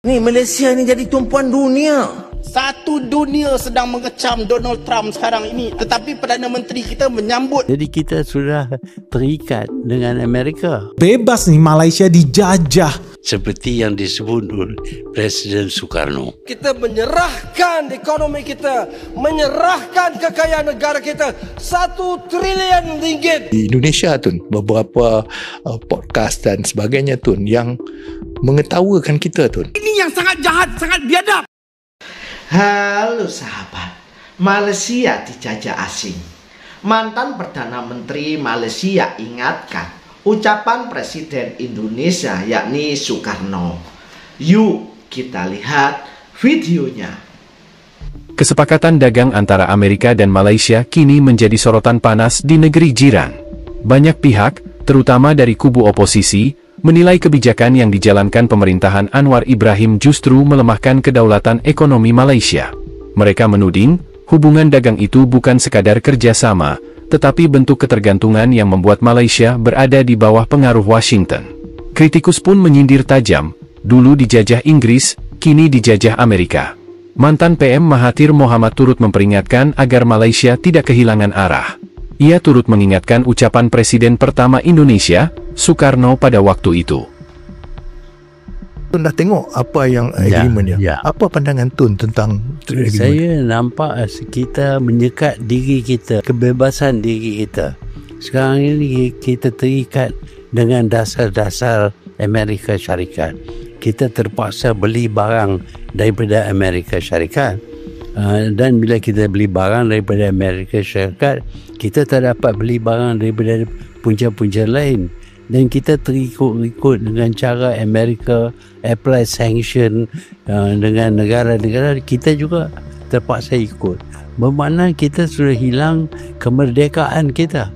Ni Malaysia ni jadi tumpuan dunia. Satu dunia sedang mengecam Donald Trump sekarang ini, tetapi Perdana Menteri kita menyambut. Jadi kita sudah terikat dengan Amerika. Bebas ni Malaysia dijajah. Seperti yang disebut oleh Presiden Soekarno. Kita menyerahkan ekonomi kita, menyerahkan kekayaan negara kita, 1 trilion ringgit. Di Indonesia tu beberapa podcast dan sebagainya tu yang mengetawakan kita tu. Ini yang sangat jahat, sangat biadab. Halo sahabat, Malaysia dijajah asing. Mantan Perdana Menteri Malaysia ingatkan ucapan Presiden Indonesia yakni Soekarno. Yuk kita lihat videonya. Kesepakatan dagang antara Amerika dan Malaysia kini menjadi sorotan panas di negeri jiran. Banyak pihak, terutama dari kubu oposisi, menilai kebijakan yang dijalankan pemerintahan Anwar Ibrahim justru melemahkan kedaulatan ekonomi Malaysia. Mereka menuding, hubungan dagang itu bukan sekadar kerjasama, tetapi bentuk ketergantungan yang membuat Malaysia berada di bawah pengaruh Washington. Kritikus pun menyindir tajam, dulu dijajah Inggris, kini dijajah Amerika. Mantan PM Mahathir Mohamad turut memperingatkan agar Malaysia tidak kehilangan arah. Ia turut mengingatkan ucapan Presiden pertama Indonesia, Soekarno pada waktu itu. Tun dah tengok apa yang agreement dia. Ya. Apa pandangan Tun tentang agreement? Saya nampak kita menyekat diri kita, kebebasan diri kita. Sekarang ini kita terikat dengan dasar-dasar Amerika Syarikat. Kita terpaksa beli barang daripada Amerika Syarikat. Dan bila kita beli barang daripada Amerika Syarikat, kita tak dapat beli barang daripada punca-punca lain. Dan kita terikut-ikut dengan cara Amerika apply sanction dengan negara-negara, kita juga terpaksa ikut. Bermakna kita sudah hilang kemerdekaan kita.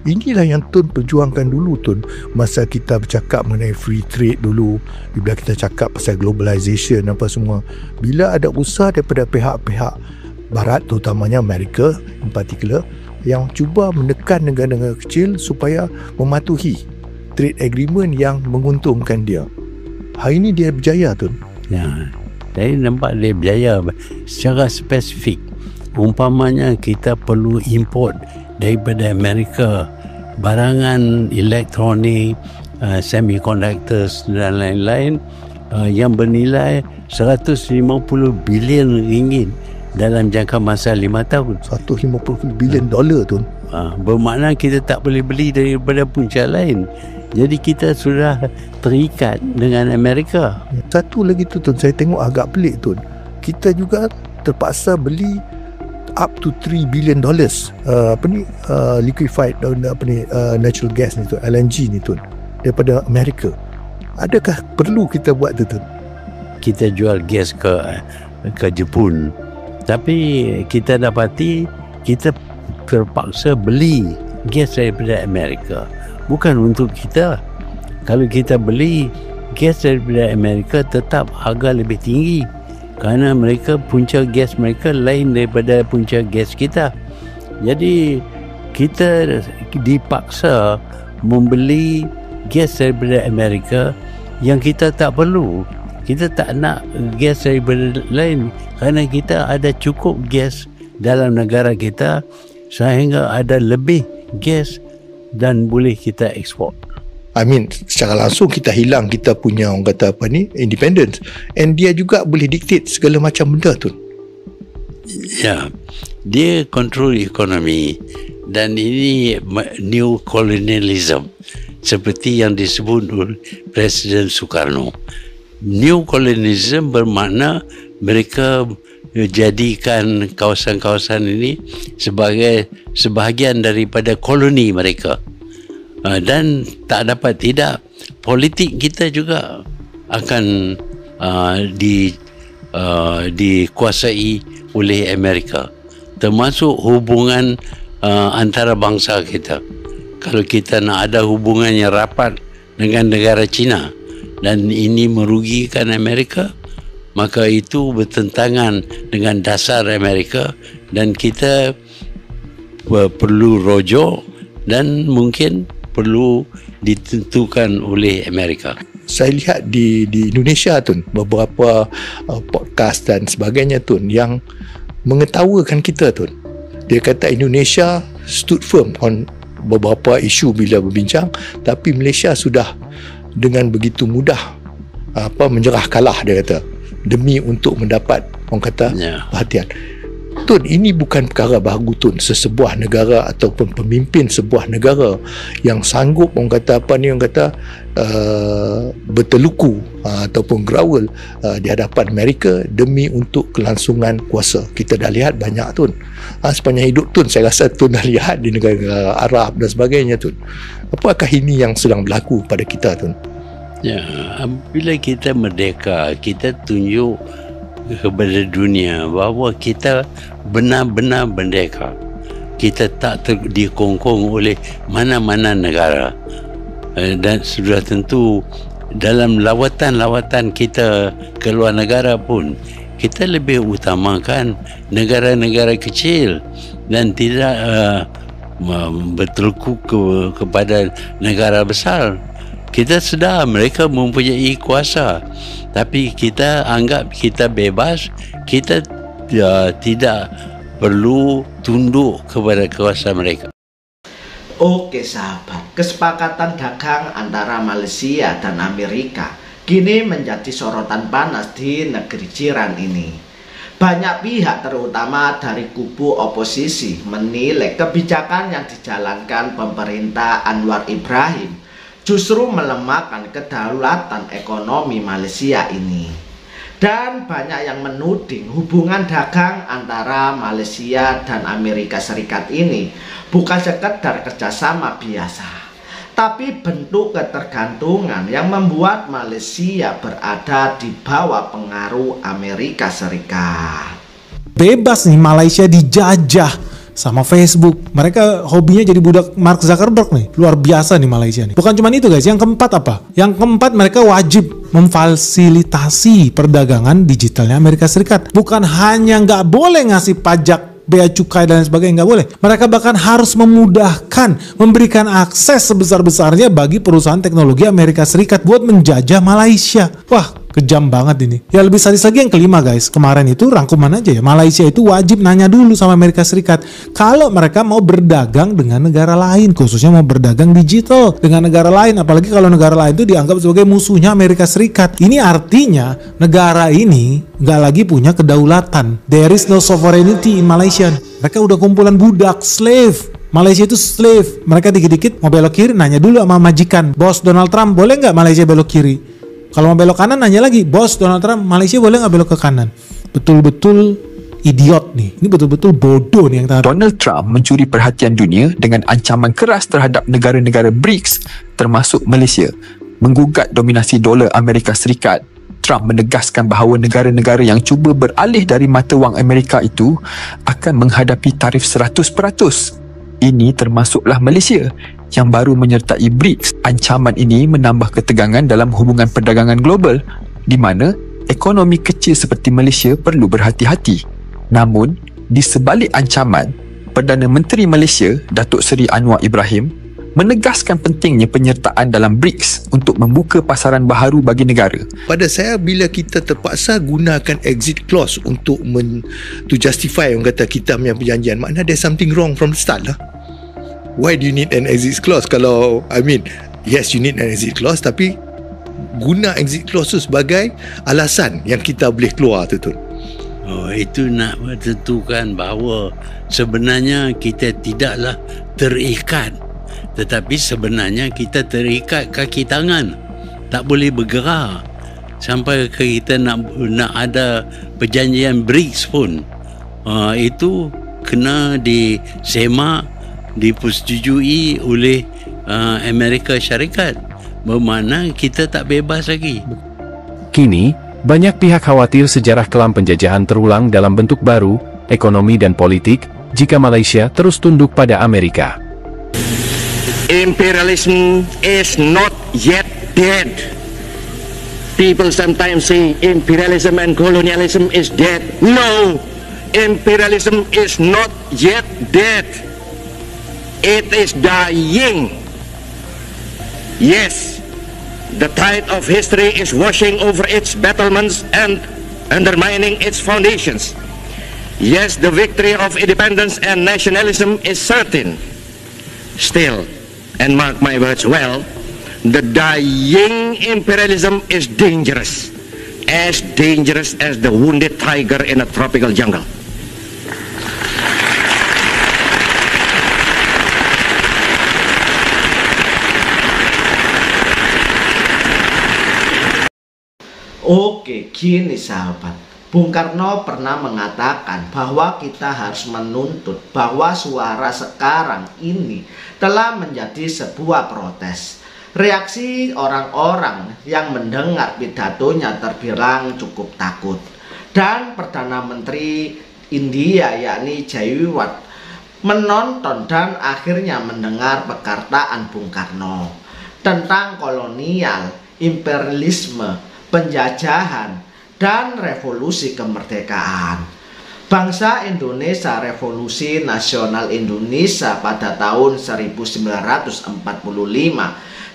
Inilah yang Tun perjuangkan dulu Tun, masa kita bercakap mengenai free trade dulu, bila kita cakap pasal globalization apa semua. Bila ada usaha daripada pihak-pihak barat, terutamanya Amerika in particular, yang cuba menekan negara-negara kecil supaya mematuhi trade agreement yang menguntungkan dia. Hari ini dia berjaya Tun. Ya, saya nampak dia berjaya secara spesifik. Umpamanya kita perlu import daripada Amerika barangan elektronik, semiconductors dan lain-lain yang bernilai 150 bilion ringgit dalam jangka masa 5 tahun. 150 bilion dolar tu. Bermakna kita tak boleh beli daripada punca lain. Jadi kita sudah terikat dengan Amerika. Satu lagi tu Tun, saya tengok agak pelik Tun. Kita juga terpaksa beli up to 3 billion dollars liquefied natural gas ni tu, LNG ni tu, daripada Amerika. Adakah perlu kita buat tu? Kita jual gas ke Jepun, tapi kita dapati kita terpaksa beli gas daripada Amerika, bukan untuk kita. Kalau kita beli gas daripada Amerika, tetap harga lebih tinggi kerana mereka punca gas mereka lain daripada punca gas kita. Jadi kita dipaksa membeli gas daripada Amerika yang kita tak perlu. Kita tak nak gas daripada lain kerana kita ada cukup gas dalam negara kita sehingga ada lebih gas dan boleh kita ekspor. Secara langsung kita hilang kita punya, orang kata independence, and dia juga boleh dictate segala macam benda tu. Ya, dia control ekonomi dan ini new colonialism seperti yang disebut oleh Presiden Soekarno. New colonialism bermakna mereka jadikan kawasan-kawasan ini sebagai sebahagian daripada koloni mereka. Dan tak dapat tidak, politik kita juga akan dikuasai oleh Amerika, termasuk hubungan antara bangsa kita. Kalau kita nak ada hubungan yang rapat dengan negara China dan ini merugikan Amerika, maka itu bertentangan dengan dasar Amerika dan kita perlu rujuk dan mungkin perlu ditentukan oleh Amerika. saya lihat di Indonesia tu beberapa podcast dan sebagainya tu yang mengetawakan kita tu. Dia kata Indonesia stood firm on beberapa isu bila berbincang, tapi Malaysia sudah dengan begitu mudah menyerah kalah, dia kata, demi untuk mendapat orang kata perhatian. Tun, ini bukan perkara baru Tun. Sesebuah negara ataupun pemimpin sebuah negara yang sanggup orang kata berteluku ataupun growl di hadapan Amerika demi untuk kelangsungan kuasa. Kita dah lihat banyak Tun. Sepanjang hidup Tun, saya rasa Tun dah lihat di negara Arab dan sebagainya Tun. Apakah ini yang sedang berlaku pada kita Tun? Ya, bila kita merdeka, kita tunjuk kepada dunia bahawa kita benar-benar merdeka. Kita tak dikongkong oleh mana-mana negara. Dan sudah tentu dalam lawatan-lawatan kita ke luar negara pun, kita lebih utamakan negara-negara kecil dan tidak berteluk kepada negara besar. Kita sedar mereka mempunyai kuasa, tapi kita anggap kita bebas. Kita tidak perlu tunduk kepada kuasa mereka. Oke sahabat, kesepakatan dagang antara Malaysia dan Amerika kini menjadi sorotan panas di negeri jiran ini. Banyak pihak terutama dari kubu oposisi menilai kebijakan yang dijalankan pemerintah Anwar Ibrahim justru melemahkan kedaulatan ekonomi Malaysia ini. Dan banyak yang menuding hubungan dagang antara Malaysia dan Amerika Serikat ini bukan sekedar kerjasama biasa, tapi bentuk ketergantungan yang membuat Malaysia berada di bawah pengaruh Amerika Serikat. Bebas nih, Malaysia dijajah sama Facebook. Mereka hobinya jadi budak Mark Zuckerberg nih. Luar biasa nih Malaysia nih. Bukan cuma itu guys, yang keempat apa? Yang keempat, mereka wajib memfasilitasi perdagangan digitalnya Amerika Serikat. Bukan hanya nggak boleh ngasih pajak, bea cukai dan sebagainya, nggak boleh. Mereka bahkan harus memudahkan, memberikan akses sebesar-besarnya bagi perusahaan teknologi Amerika Serikat buat menjajah Malaysia. Wah, kejam banget ini. Ya lebih sadis lagi yang kelima guys. Kemarin itu rangkuman aja ya. Malaysia itu wajib nanya dulu sama Amerika Serikat kalau mereka mau berdagang dengan negara lain, khususnya mau berdagang digital dengan negara lain. Apalagi kalau negara lain itu dianggap sebagai musuhnya Amerika Serikat. Ini artinya negara ini nggak lagi punya kedaulatan. There is no sovereignty in Malaysia. Mereka udah kumpulan budak, slave. Malaysia itu slave. Mereka dikit-dikit mau belok kiri nanya dulu sama majikan, bos Donald Trump, boleh nggak Malaysia belok kiri? Kalau mau belok kanan nanya lagi, bos Donald Trump, Malaysia boleh nggak belok ke kanan? Betul-betul idiot nih. Ini betul-betul bodoh nih yang tahu. Donald Trump mencuri perhatian dunia dengan ancaman keras terhadap negara-negara BRICS termasuk Malaysia. Menggugat dominasi dolar Amerika Serikat, Trump menegaskan bahawa negara-negara yang cuba beralih dari mata wang Amerika itu akan menghadapi tarif 100%. Ini termasuklah Malaysia yang baru menyertai BRICS. Ancaman ini menambah ketegangan dalam hubungan perdagangan global di mana ekonomi kecil seperti Malaysia perlu berhati-hati. Namun, di sebalik ancaman, Perdana Menteri Malaysia, Datuk Seri Anwar Ibrahim, menegaskan pentingnya penyertaan dalam BRICS untuk membuka pasaran baharu bagi negara. Pada saya, bila kita terpaksa gunakan exit clause untuk to justify orang kata kita punya perjanjian, maknanya there's something wrong from the start lah. Why do you need an exit clause? Kalau, yes you need an exit clause, tapi guna exit clause tu sebagai alasan yang kita boleh keluar tu. Itu nak menentukan bahawa sebenarnya kita tidaklah terikat, tetapi sebenarnya kita terikat kaki tangan, tak boleh bergerak sampai kita nak ada perjanjian BRICS pun. Itu kena disemak, dipersetujui oleh Amerika Syarikat, bermakna kita tak bebas lagi. Kini, banyak pihak khawatir sejarah kelam penjajahan terulang dalam bentuk baru, ekonomi dan politik, jika Malaysia terus tunduk pada Amerika. Imperialism is not yet dead. People sometimes say imperialism and colonialism is dead. No, imperialism is not yet dead. It is dying. Yes, The tide of history is washing over its battlements and undermining its foundations. Yes, the victory of independence and nationalism is certain. Still, and mark my words well, the dying imperialism is dangerous as the wounded tiger in a tropical jungle. Oke, gini sahabat. Bung Karno pernah mengatakan bahwa kita harus menuntut bahwa suara sekarang ini telah menjadi sebuah protes. Reaksi orang-orang yang mendengar pidatonya terbilang cukup takut. Dan Perdana Menteri India yakni Jaiwat menonton dan akhirnya mendengar perkataan Bung Karno tentang kolonial, imperialisme, penjajahan, dan revolusi kemerdekaan. Bangsa Indonesia, Revolusi Nasional Indonesia pada tahun 1945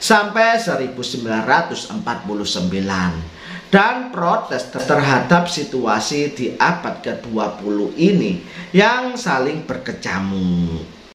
sampai 1949 dan protes terhadap situasi di abad ke-20 ini yang saling berkecamuk.